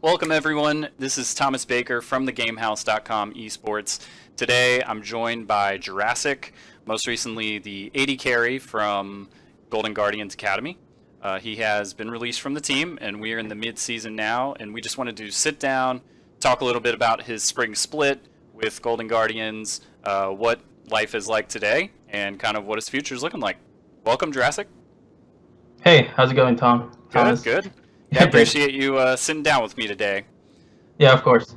Welcome everyone. This is Thomas Baker from thegamehouse.com esports. Today I'm joined by Jurassiq, most recently the AD carry from Golden Guardians Academy. He has been released from the team and we are in the mid-season now, and we just wanted to sit down, talk a little bit about his spring split with Golden Guardians, what life is like today, and kind of what his future is looking like. Welcome, Jurassiq. Hey, how's it going, Tom? Thomas? Good. Yeah, I appreciate you sitting down with me today. Yeah, of course.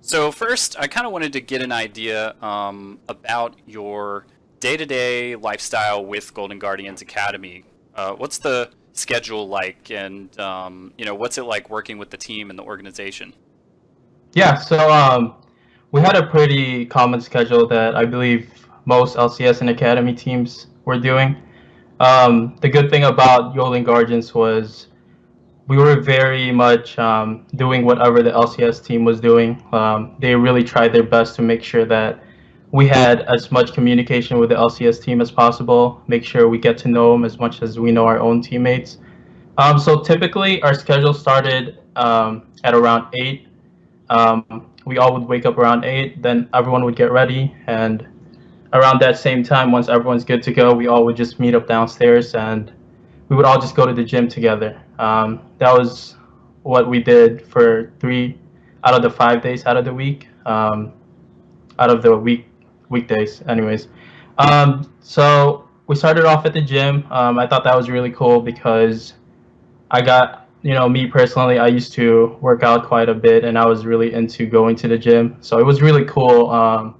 So first, I kind of wanted to get an idea about your day-to-day lifestyle with Golden Guardians Academy. What's the schedule like, and what's it like working with the team and the organization? Yeah, so we had a pretty common schedule that I believe most LCS and Academy teams were doing. The good thing about Golden Guardians was we were very much doing whatever the LCS team was doing. They really tried their best to make sure that we had as much communication with the LCS team as possible, make sure we get to know them as much as we know our own teammates. So typically our schedule started at around 8. We all would wake up around 8, then everyone would get ready, and around that same time, once everyone's good to go, we all would just meet up downstairs and we would all just go to the gym together. That was what we did for 3 out of the 5 days out of the week, out of the weekdays anyways. So we started off at the gym. I thought that was really cool because I got, me personally, I used to work out quite a bit and I was really into going to the gym. So it was really cool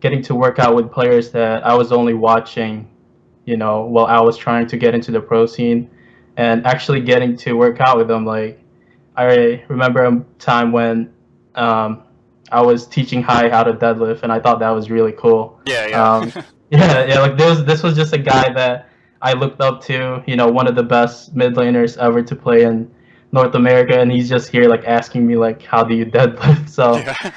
getting to work out with players that I was only watching while I was trying to get into the pro scene, and actually getting to work out with them. Like, I remember a time when I was teaching High how to deadlift, and I thought that was really cool. Yeah. Yeah. Like this was just a guy that I looked up to, one of the best mid laners ever to play in North America, and he's just here like asking me like, how do you deadlift? So Yeah.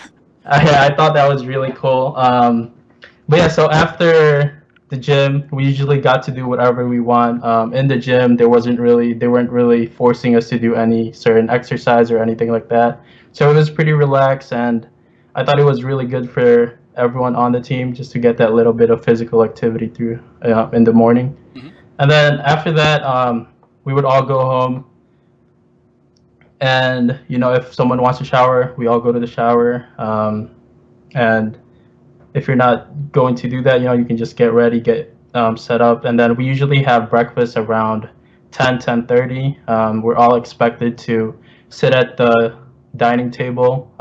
I thought that was really cool. But yeah, so after the gym, we usually got to do whatever we want. In the gym, they weren't really forcing us to do any certain exercise or anything like that. So it was pretty relaxed, and I thought it was really good for everyone on the team just to get that little bit of physical activity through in the morning. Mm-hmm. And then after that, we would all go home. And if someone wants to shower, we all go to the shower. And if you're not going to do that, you can just get ready, get set up, and then we usually have breakfast around 10:30. We're all expected to sit at the dining table.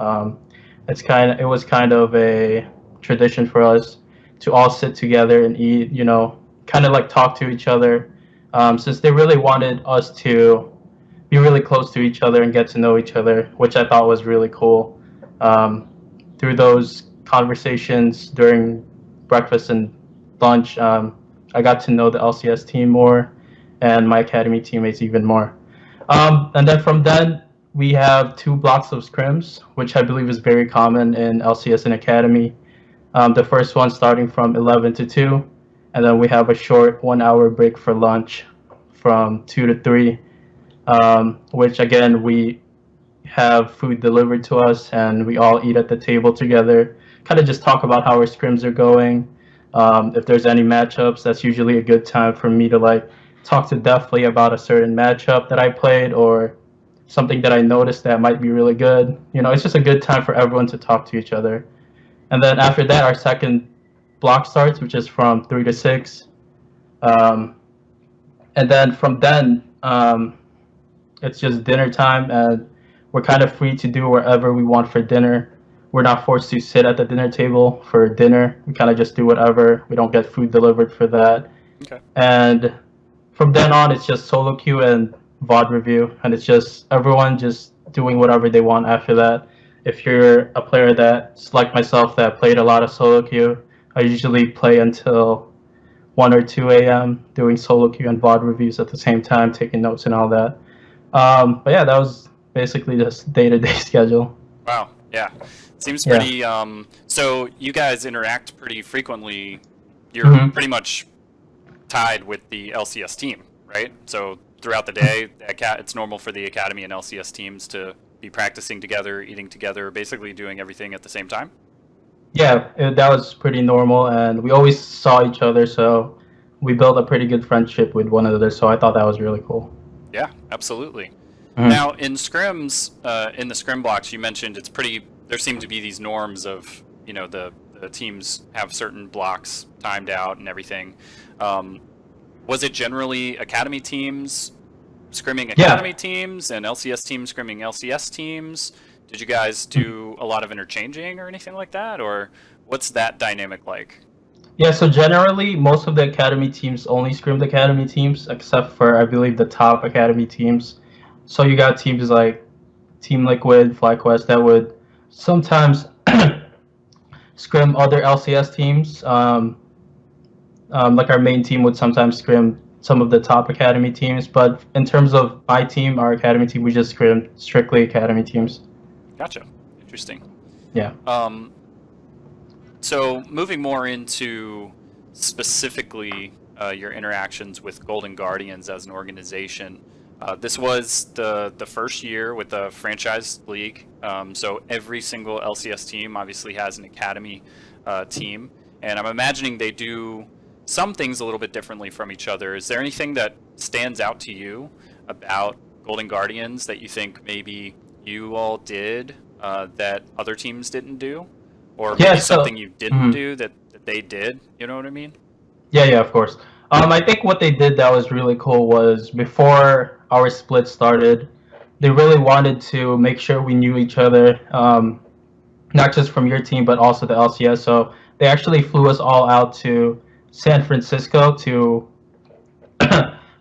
It was kind of a tradition for us to all sit together and eat. Kind of like talk to each other, since they really wanted us to be really close to each other and get to know each other, which I thought was really cool. Through those conversations during breakfast and lunch, I got to know the LCS team more and my academy teammates even more. And then from then, we have 2 blocks of scrims, which I believe is very common in LCS and Academy. The first one starting from 11 to 2, and then we have a short 1-hour break for lunch from 2 to 3, which again, we have food delivered to us and we all eat at the table together, kind of just talk about how our scrims are going. If there's any matchups, that's usually a good time for me to like talk to Deathly about a certain matchup that I played or something that I noticed that might be really good. It's just a good time for everyone to talk to each other. And then after that, our second block starts, which is from 3 to 6. And then from then, it's just dinner time, and we're kind of free to do wherever we want for dinner. We're not forced to sit at the dinner table for dinner. We kind of just do whatever. We don't get food delivered for that. Okay. And from then on, it's just solo queue and VOD review, and it's just everyone just doing whatever they want after that. If you're a player that's like myself that played a lot of solo queue, I usually play until 1 or 2 a.m. doing solo queue and VOD reviews at the same time, taking notes and all that. But yeah, that was basically just day-to-day schedule. Wow. Yeah. Seems pretty. So you guys interact pretty frequently. You're pretty much tied with the LCS team, right? So throughout the day, it's normal for the Academy and LCS teams to be practicing together, eating together, basically doing everything at the same time? Yeah, that was pretty normal, and we always saw each other, so we built a pretty good friendship with one another. So I thought that was really cool. Yeah, absolutely. Mhm. Now, in scrims, in the scrim blocks, you mentioned it's pretty. There seem to be these norms of, the teams have certain blocks timed out and everything. Um, was it generally academy teams scrimming Yeah, academy teams and LCS teams scrimming LCS teams? Did you guys do a lot of interchanging or anything like that, or what's that dynamic like? yeah. So generally, most of the academy teams only scrimmed academy teams, except for I believe the top academy teams. So you got teams like Team Liquid, FlyQuest that would sometimes scrim other LCS teams. Like our main team would sometimes scrim some of the top academy teams, but in terms of my team, our academy team, we just scrim strictly academy teams. Gotcha. Interesting. Yeah. Um, so moving more into specifically your interactions with Golden Guardians as an organization. This was the first year with the franchise league. So every single LCS team obviously has an academy team, and I'm imagining they do some things a little bit differently from each other. Is there anything that stands out to you about Golden Guardians that you think maybe you all did that other teams didn't do, or Yeah. maybe So. something you didn't Mhm. do that they did? You know what I mean? Yeah, yeah, of course. I think what they did that was really cool was before our split started, they really wanted to make sure we knew each other, not just from your team, but also the LCS. So they actually flew us all out to San Francisco to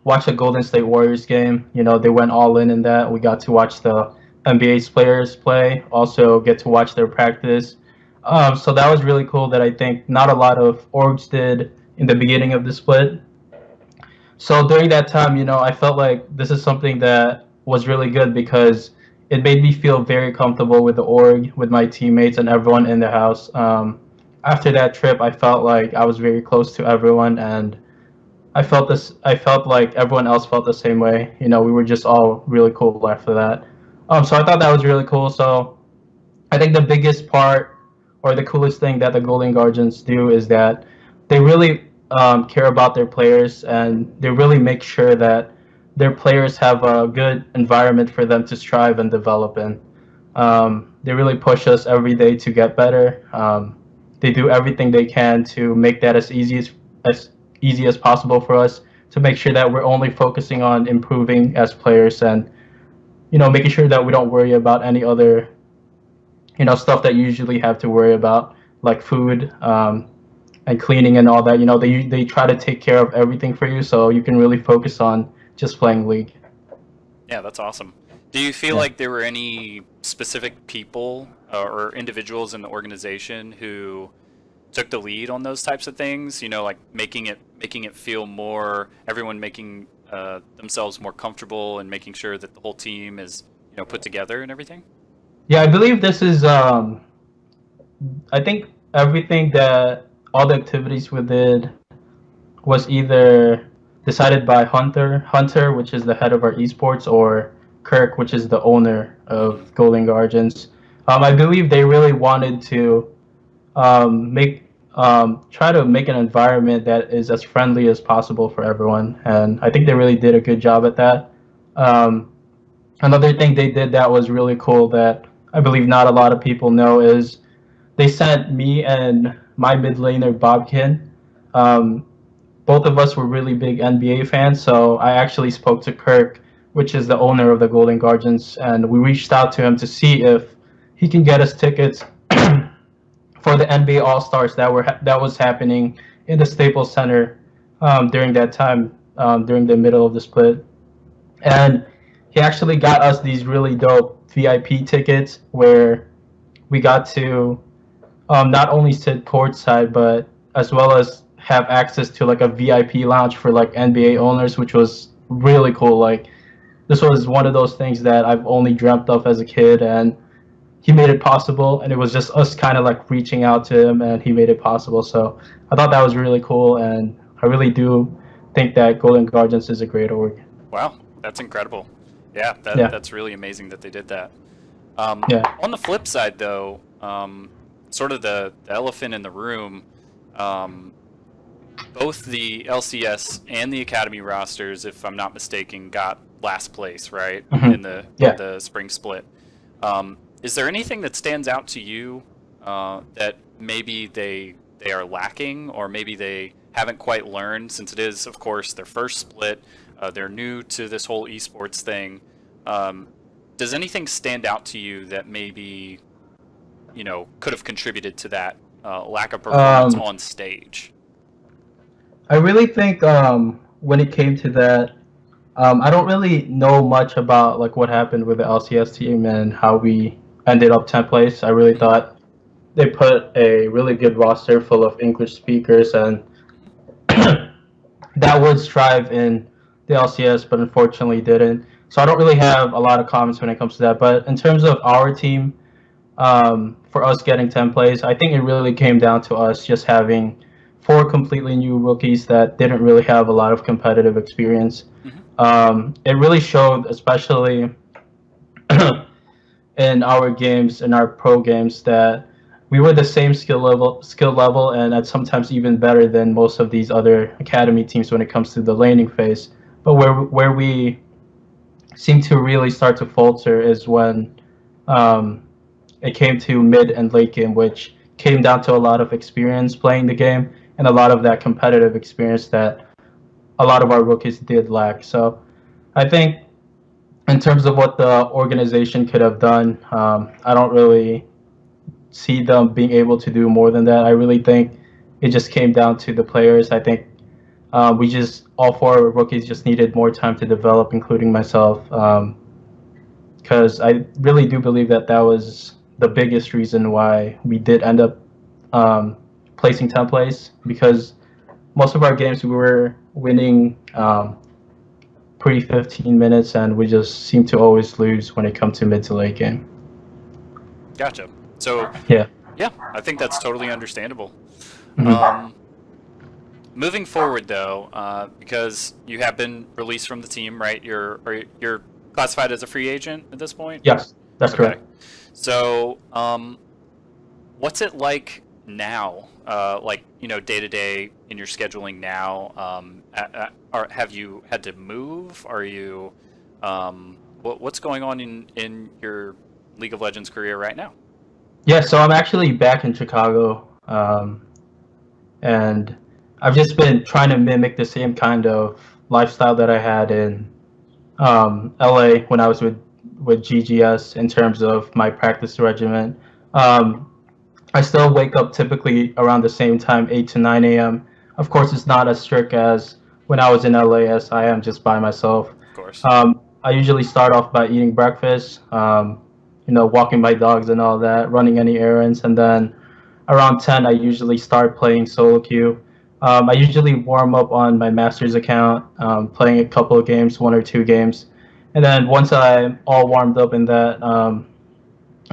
watch a Golden State Warriors game. You know, they went all in that. We got to watch the NBA's players play, also get to watch their practice. So that was really cool that I think not a lot of orgs did in the beginning of the split. So during that time, I felt like this is something that was really good because it made me feel very comfortable with the org, with my teammates, and everyone in the house. After that trip, I felt like I was very close to everyone, and I felt this. I felt like everyone else felt the same way. We were just all really cool after that. So I thought that was really cool. So I think the biggest part or the coolest thing that the Golden Guardians do is that they really care about their players and they really make sure that their players have a good environment for them to strive and develop in. They really push us every day to get better. They do everything they can to make that as easy as possible for us to make sure that we're only focusing on improving as players and making sure that we don't worry about any other stuff that you usually have to worry about, like food and cleaning and all that. They try to take care of everything for you, so you can really focus on just playing League. Yeah, that's awesome. Do you feel Yeah. like there were any specific people or individuals in the organization who took the lead on those types of things? Like making it feel more everyone making themselves more comfortable and making sure that the whole team is put together and everything. Yeah, I believe this is. I think everything that all the activities we did was either decided by Hunter, which is the head of our esports, or Kirk, which is the owner Hmm. of Golden Guardians. I believe they really wanted to make try to make an environment that is as friendly as possible for everyone, and I think they really did a good job at that. Um, Another thing they did that was really cool that I believe not a lot of people know is they sent me and my mid laner Bobkin. Um, Both of us were really big NBA fans, so I actually spoke to Kirk, which is the owner of the Golden Guardians, and we reached out to him to see if he can get us tickets for the NBA All Stars that was happening in the Staples Center during that time, during the middle of the split. And he actually got us these really dope VIP tickets where we got to not only sit courtside, but as well as have access to like a VIP lounge for like NBA owners, which was really cool. Like this was one of those things that I've only dreamt of as a kid, and he made it possible. And it was just us kind of like reaching out to him, and he made it possible. So I thought that was really cool, and I really do think that Golden Guardians is a great org. Wow, that's incredible. Yeah, Yeah. that's really amazing that they did that. Yeah. On the flip side, though, sort of the elephant in the room, um, both the LCS and the Academy rosters, if I'm not mistaken, got last place, right, Hmm. in the Yeah. spring split. Is there anything that stands out to you that maybe they are lacking, or maybe they haven't quite learned, since it is, of course, their first split? They're new to this whole esports thing. Um, does anything stand out to you that maybe could have contributed to that lack of performance Um, on stage? I really think when it came to that, I don't really know much about like what happened with the LCS team and how we ended up 10th place. I really Mhm. thought they put a really good roster full of English speakers and that would strive in the LCS, but unfortunately didn't. So I don't really have a lot of comments when it comes to that. But in terms of our team, for us getting 10 plays, I think it really came down to us just having four completely new rookies that didn't really have a lot of competitive experience. Mhm. It really showed, especially in our games, in our pro games, that we were the same skill level, and at sometimes even better than most of these other academy teams when it comes to the laning phase. But where we seem to really start to falter is when um, it came to mid and late game, which came down to a lot of experience playing the game and a lot of that competitive experience that a lot of our rookies did lack. So I think in terms of what the organization could have done, I don't really see them being able to do more than that. I really think it just came down to the players. I think we just all four rookies just needed more time to develop, including myself, because I really do believe that that was the biggest reason why we did end up placing 10th place, because most of our games we were winning pre 15 minutes, and we just seem to always lose when it comes to mid to late game. Gotcha. So, Yeah. yeah, I think that's totally understandable. Mhm. Um, moving forward, though, because you have been released from the team, right? You're classified as a free agent at this point. Yes, that's Okay. correct. So, what's it like now? Like, day to day in your scheduling now. Have you had to move? Are you, what's going on in your League of Legends career right now? Yeah, so I'm actually back in Chicago, and I've just been trying to mimic the same kind of lifestyle that I had in LA when I was with GGS in terms of my practice regimen. Um, I still wake up typically around the same time, 8 to 9 a.m. Of course, it's not as strict as when I was in LA, as I am just by myself. Of course. I usually start off by eating breakfast, walking my dogs and all that, running any errands, and then around 10, I usually start playing solo queue. I usually warm up on my master's account, playing a couple of games, one or two games, and then once I'm all warmed up in that,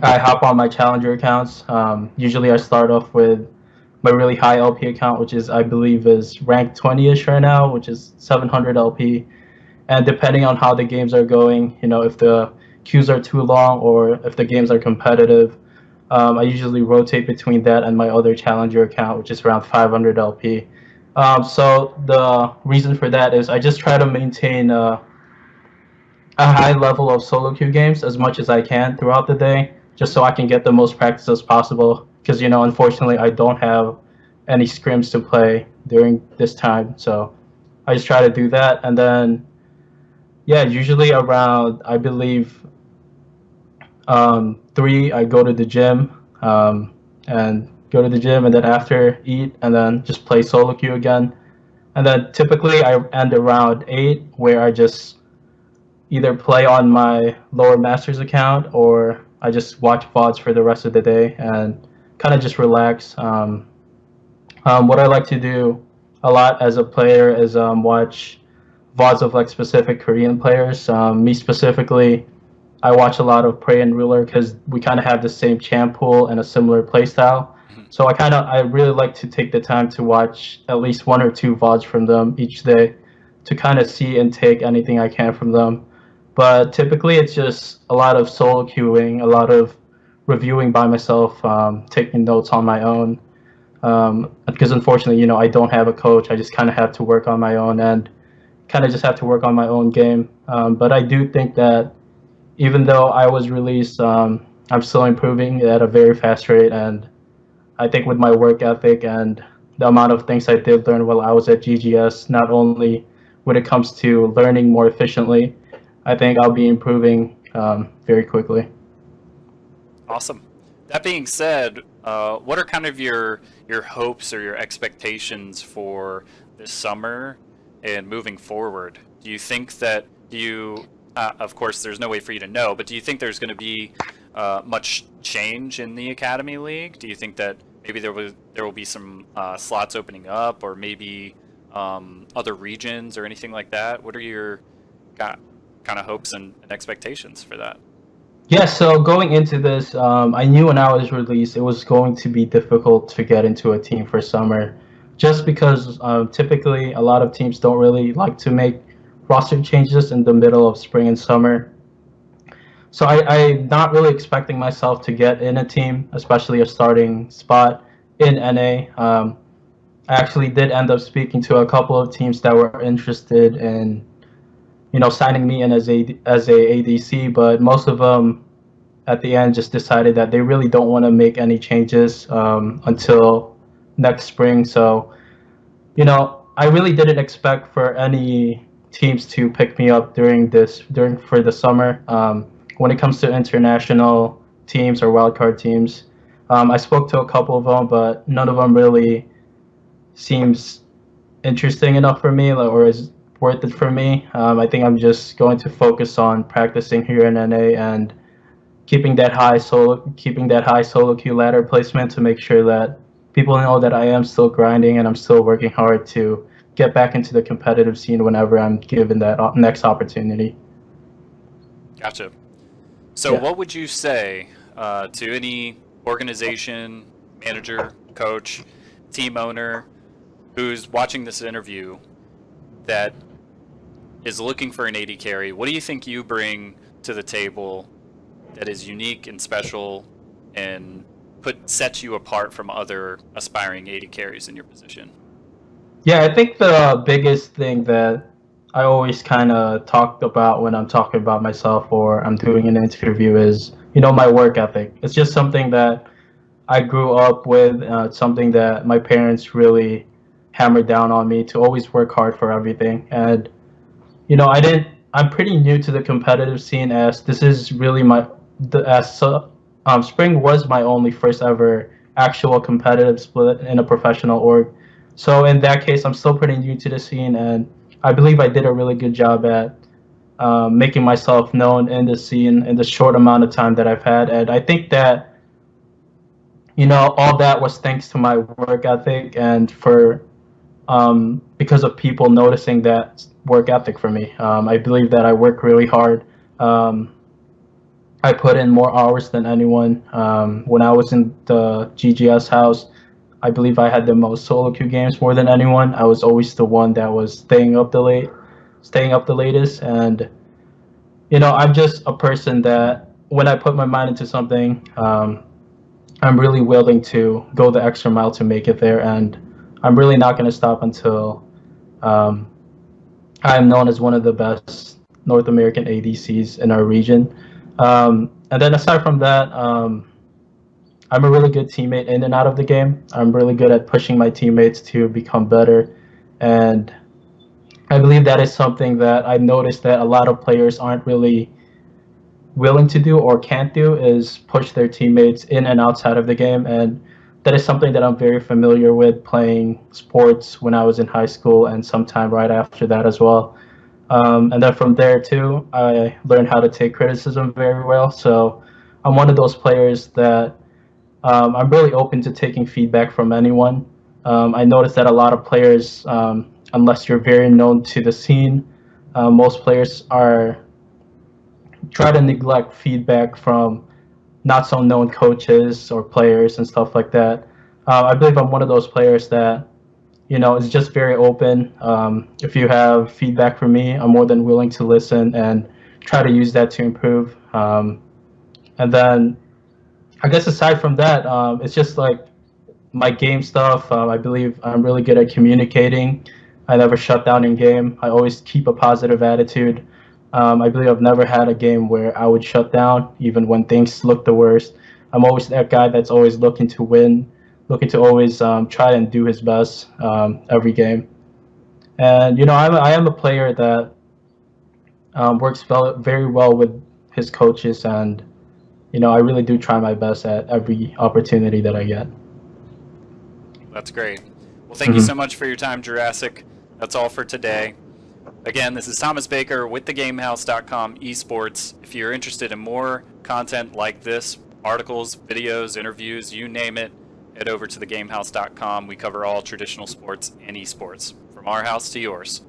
I hop on my challenger accounts. Usually, I start off with my really high LP account, which is I believe is ranked 20ish right now, which is 700 LP. And depending on how the games are going, if the queues are too long or if the games are competitive, I usually rotate between that and my other challenger account, which is around 500 LP. So the reason for that is I just try to maintain a high level of solo queue games as much as I can throughout the day, just Mhm. so I can get the most practice as possible. Because unfortunately, I don't have any scrims to play during this time, so I just try to do that, and then yeah, usually around I believe 3, I go to the gym, and go to the gym, and then after eat, and then just play solo queue again, and then typically I end around 8, where I just either play on my lower masters account or I just watch VODs for the rest of the day and kind of just relax. What I like to do a lot as a player is watch VODs of like specific Korean players. Me specifically, I watch a lot of Prey and Ruler because we kind of have the same champ pool and a similar playstyle. Mhm. So I really like to take the time to watch at least one or two VODs from them each day to kind of see and take anything I can from them. But typically, it's just a lot of solo queuing, a lot of reviewing by myself, taking notes on my own. Because unfortunately, I don't have a coach. I just kind of have to work on my own and kind of just have to work on my own game. But I do think that even though I was released, I'm still improving at a very fast rate. And I think with my work ethic and the amount of things I did learn while I was at GGS, not only when it comes to learning more efficiently, I think I'll be improving very quickly. Awesome. That being said, what are kind of your hopes or your expectations for this summer and moving forward? Do you think that of course, there's no way for you to know, but do you think there's going to be much change in the Academy League? Do you think that maybe there will be some slots opening up, or maybe other regions or anything like that? What are your kind of hopes and expectations for that? Yeah, so going into this, I knew when I was released it was going to be difficult to get into a team for summer, just because typically a lot of teams don't really like to make roster changes in the middle of spring and summer. So I'm not really expecting myself to get in a team, especially a starting spot in NA. I actually did end up speaking to a couple of teams that were interested in, signing me in as a ADC, but most of them at the end just decided that they really don't want to make any changes until next spring. So, I really didn't expect for any teams to pick me up during for the summer. When it comes to international teams or wildcard teams, I spoke to a couple of them, but none of them really seems interesting enough for me, or is worth it for me. I think I'm just going to focus on practicing here in NA and keeping that high solo queue ladder placement to make sure that people know that I am still grinding and I'm still working hard to get back into the competitive scene whenever I'm given that next opportunity. Gotcha. So, Yeah. what would you say to any organization, manager, coach, team owner who's watching this interview that is looking for an AD carry? What do you think you bring to the table that is unique and special and sets you apart from other aspiring AD carries in your position? Yeah, I think the biggest thing that I always kind of talked about when I'm talking about myself or I'm doing an interview is, my work ethic. It's just something that I grew up with, something that my parents really hammered down on me to always work hard for everything. And, I'm pretty new to the competitive scene, as this is really spring was my only first ever actual competitive split in a professional org. So in that case, I'm still pretty new to the scene, and I believe I did a really good job at making myself known in the scene in the short amount of time that I've had. And I think that, all that was thanks to my work ethic and because of people noticing that work ethic for me. I believe that I work really hard. I put in more hours than anyone. When I was in the GGS house, I believe I had the most solo queue games more than anyone. I was always the one that was staying up the latest. And I'm just a person that when I put my mind into something, I'm really willing to go the extra mile to make it there, and I'm really not going to stop until I am known as one of the best North American ADCs in our region. And then aside from that, I'm a really good teammate in and out of the game. I'm really good at pushing my teammates to become better, and I believe that is something that I noticed that a lot of players aren't really willing to do or can't do, is push their teammates in and outside of the game. And that is something that I'm very familiar with playing sports when I was in high school and sometime right after that as well. And then from there too, I learned how to take criticism very well. So I'm one of those players that I'm really open to taking feedback from anyone. I noticed that a lot of players, unless you're very known to the scene, most players are try to neglect feedback from not so known coaches or players and stuff like that. I believe I'm one of those players that is just very open. If you have feedback from me, I'm more than willing to listen and try to use that to improve. And then I guess aside from that, it's just like my game stuff. I believe I'm really good at communicating. I never shut down in game. I always keep a positive attitude. I believe I've never had a game where I would shut down, even when things look the worst. I'm always that guy that's always looking to win, looking to always try and do his best every game. And I am a player that works very well with his coaches, and I really do try my best at every opportunity that I get. That's great. Well, thank you so much for your time, Jurassiq. That's all for today. Again, this is Thomas Baker with thegamehouse.com esports. If you're interested in more content like this, articles, videos, interviews, you name it, head over to thegamehouse.com. We cover all traditional sports and esports, from our house to yours.